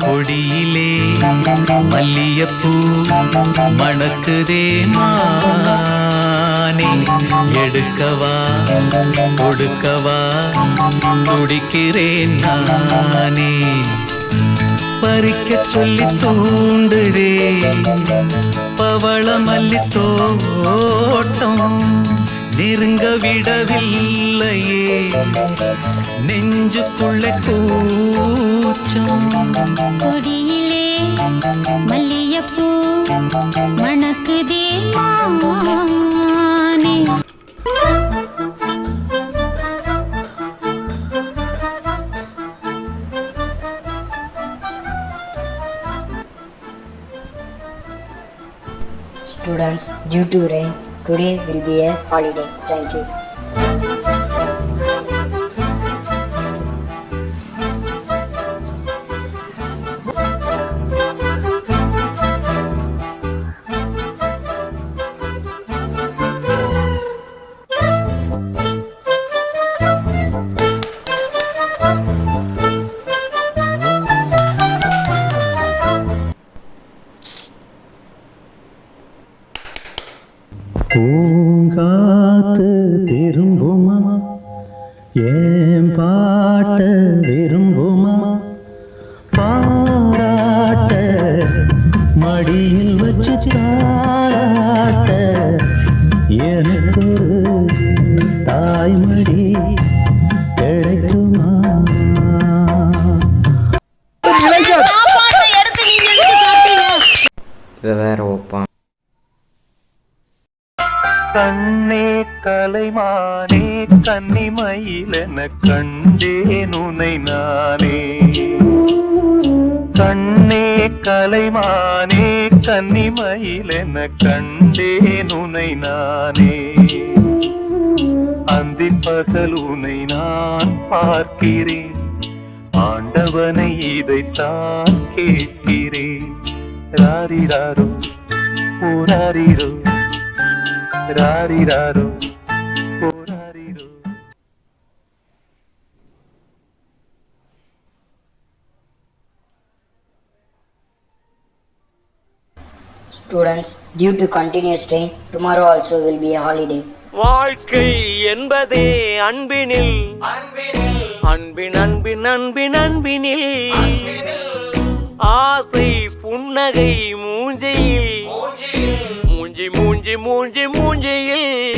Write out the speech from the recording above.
கொடியிலே மல்லியப்பூ மணக்குதே மானே, எடுக்கவா கொடுக்கவா துடிக்கிறேன் நானே. பறிக்க சொல்லி தூண்டுடே பவள மல்லி தோட்டம், நெருங்க விடவில்லையே நெஞ்சுக்குள்ள கூச்சம். கொடியிலே மல்லியப்பூ மணக்குதே மானே. Students, due to rain, today will be a holiday. Thank you. பூங்காத்து திரும்புமா ஏன் பாட்ட விரும்புமா, பாராட்ட மடியில் வச்சு தாராட்ட எனக்கு தாய்மடி கிடைக்குமா. வேற ஒப்பான். கண்ணே கலைமானே கன்னிமயிலென கண்டேன் உனை நானே. கண்ணே கலைமானே கன்னிமயிலென கண்டேன் உனை நானே. அந்தி பகல் உனை நான் பார்க்கிறேன், ஆண்டவனை இதைத்தான் கேட்கிறேன். ராரிராரோ ஓராரிரோ ராரிராரோ ஓராரிரோ. Students, due to continuous rain, tomorrow also will be a holiday. வாழ்க்கை என்பதே அன்பினில், அன்பின் அன்பின் அன்பின் அன்பினில், ஆசை புன்னகை மூஞ்சையில், மூஞ்சி மூஞ்சி மூஞ்சி மூஞ்சியில்.